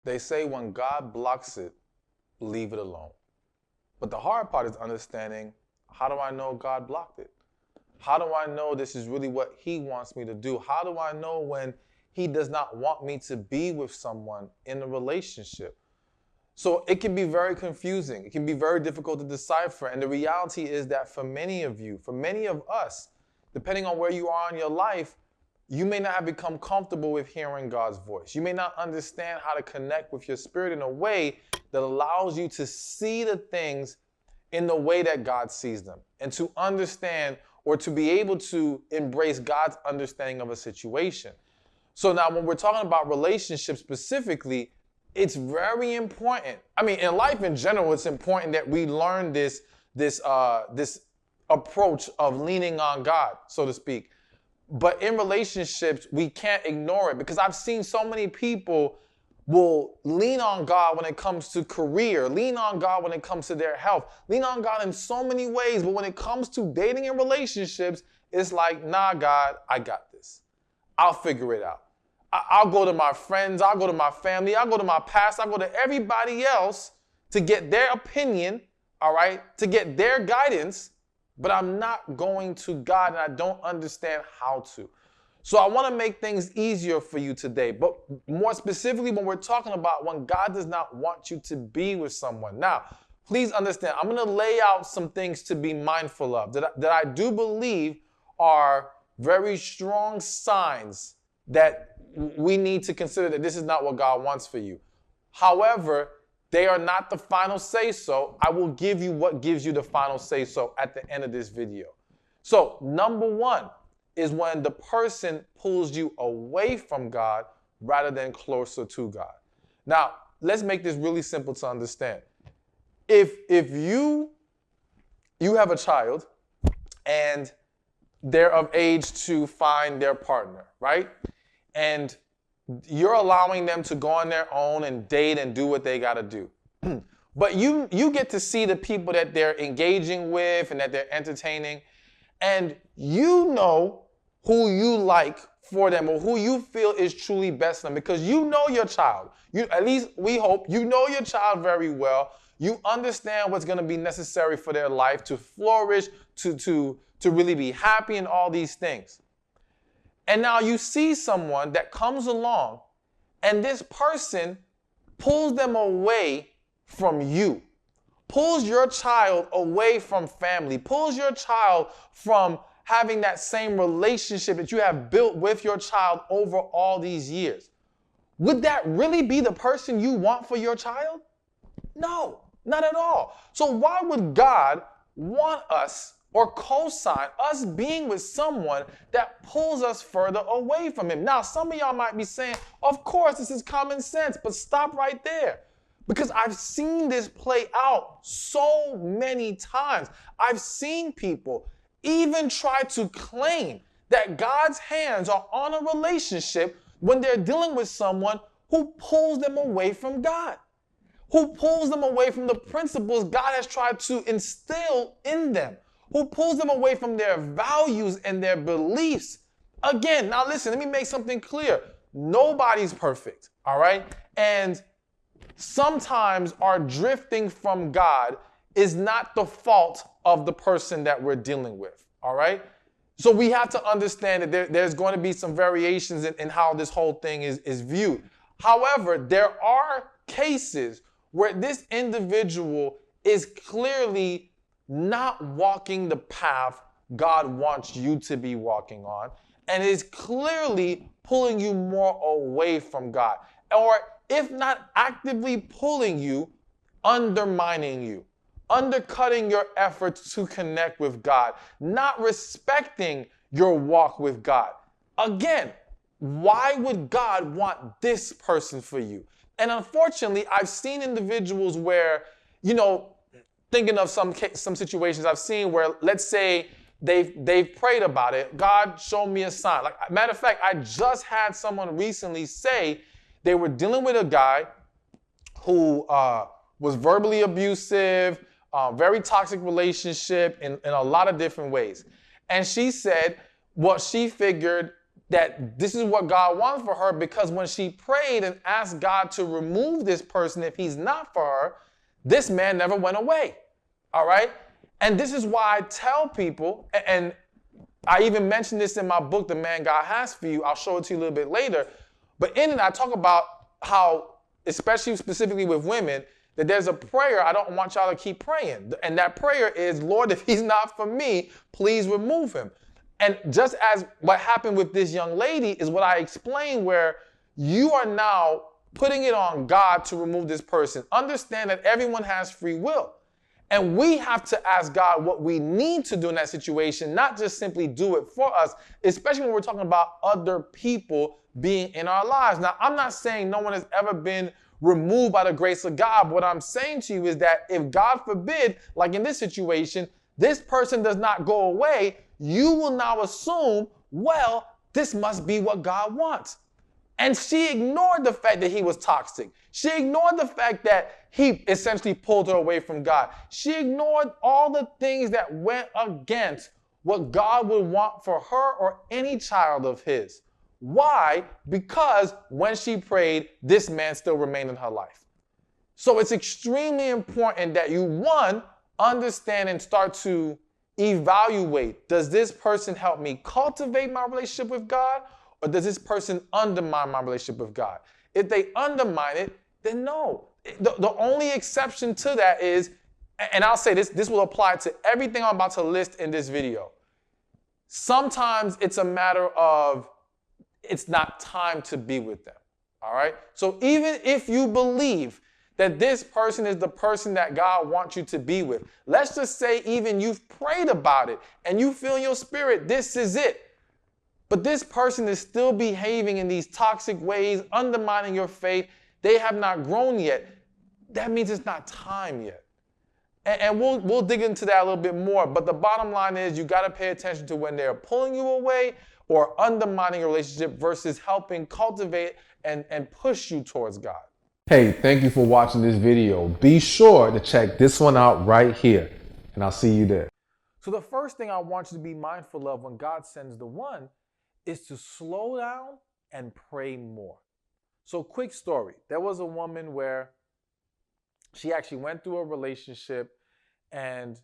They say when God blocks it, leave it alone. But the hard part is understanding, how do I know God blocked it? How do I know this is really what he wants me to do? How do I know when he does not want me to be with someone in a relationship? So it can be very confusing. It can be very difficult to decipher. And the reality is that for many of you, for many of us, depending on where you are in your life, you may not have become comfortable with hearing God's voice. You may not understand how to connect with your spirit in a way that allows you to see the things in the way that God sees them, and to understand or to be able to embrace God's understanding of a situation. So now when we're talking about relationships specifically, it's very important. I mean, in life in general, it's important that we learn this approach of leaning on God, so to speak. But in relationships, we can't ignore it, because I've seen so many people will lean on God when it comes to career, lean on God when it comes to their health, lean on God in so many ways. But when it comes to dating and relationships, it's like, nah, God, I got this. I'll figure it out. I'll go to my friends, I'll go to my family, I'll go to my past, I'll go to everybody else to get their opinion, all right, to get their guidance, but I'm not going to God, and I don't understand how to. So I want to make things easier for you today, but more specifically when we're talking about when God does not want you to be with someone. Now, please understand, I'm going to lay out some things to be mindful of that I do believe are very strong signs that we need to consider that this is not what God wants for you. However, they are not the final say-so. I will give you what gives you the final say-so at the end of this video. So, number one is when the person pulls you away from God rather than closer to God. Now, let's make this really simple to understand. If you have a child and they're of age to find their partner, right? And you're allowing them to go on their own and date and do what they got to do. But you get to see the people that they're engaging with and that they're entertaining, and you know who you like for them or who you feel is truly best for them, because you know your child. At least we hope you know your child very well. You understand what's going to be necessary for their life to flourish, to really be happy, and all these things. And now you see someone that comes along, and this person pulls them away from you, pulls your child away from family, pulls your child from having that same relationship that you have built with your child over all these years. Would that really be the person you want for your child? No, not at all. So why would God want us or co-sign us being with someone that pulls us further away from him? Now, some of y'all might be saying, of course, this is common sense, but stop right there. Because I've seen this play out so many times. I've seen people even try to claim that God's hands are on a relationship when they're dealing with someone who pulls them away from God, who pulls them away from the principles God has tried to instill in them, who pulls them away from their values and their beliefs. Again, now listen, let me make something clear. Nobody's perfect, all right? And sometimes our drifting from God is not the fault of the person that we're dealing with, all right? So we have to understand that there's going to be some variations in how this whole thing is viewed. However, there are cases where this individual is clearly not walking the path God wants you to be walking on, and is clearly pulling you more away from God. Or if not actively pulling you, undermining you, undercutting your efforts to connect with God, not respecting your walk with God. Again, why would God want this person for you? And unfortunately, I've seen individuals where, thinking of some situations I've seen where, let's say, they've prayed about it. God, show me a sign. Like, matter of fact, I just had someone recently say they were dealing with a guy who was verbally abusive, very toxic relationship in a lot of different ways. And she said what she figured that this is what God wants for her, because when she prayed and asked God to remove this person if he's not for her, this man never went away. All right? And this is why I tell people, and I even mentioned this in my book, The Man God Has For You. I'll show it to you a little bit later. But in it, I talk about how, especially specifically with women, that there's a prayer I don't want y'all to keep praying. And that prayer is, Lord, if he's not for me, please remove him. And just as what happened with this young lady is what I explained, where you are now putting it on God to remove this person. Understand that everyone has free will. And we have to ask God what we need to do in that situation, not just simply do it for us, especially when we're talking about other people being in our lives. Now, I'm not saying no one has ever been removed by the grace of God. What I'm saying to you is that if God forbid, like in this situation, this person does not go away, you will now assume, well, this must be what God wants. And she ignored the fact that he was toxic. She ignored the fact that he essentially pulled her away from God. She ignored all the things that went against what God would want for her or any child of his. Why? Because when she prayed, this man still remained in her life. So it's extremely important that you, one, understand and start to evaluate, does this person help me cultivate my relationship with God, or does this person undermine my relationship with God? If they undermine it, then no. The only exception to that is, and I'll say this will apply to everything I'm about to list in this video. Sometimes it's a matter of it's not time to be with them, all right? So even if you believe that this person is the person that God wants you to be with, let's just say even you've prayed about it and you feel in your spirit, this is it. But this person is still behaving in these toxic ways, undermining your faith. They have not grown yet. That means it's not time yet. And we'll dig into that a little bit more. But the bottom line is you got to pay attention to when they're pulling you away or undermining your relationship versus helping cultivate and push you towards God. Hey, thank you for watching this video. Be sure to check this one out right here, and I'll see you there. So the first thing I want you to be mindful of when God sends the one is to slow down and pray more. So quick story. There was a woman where she actually went through a relationship and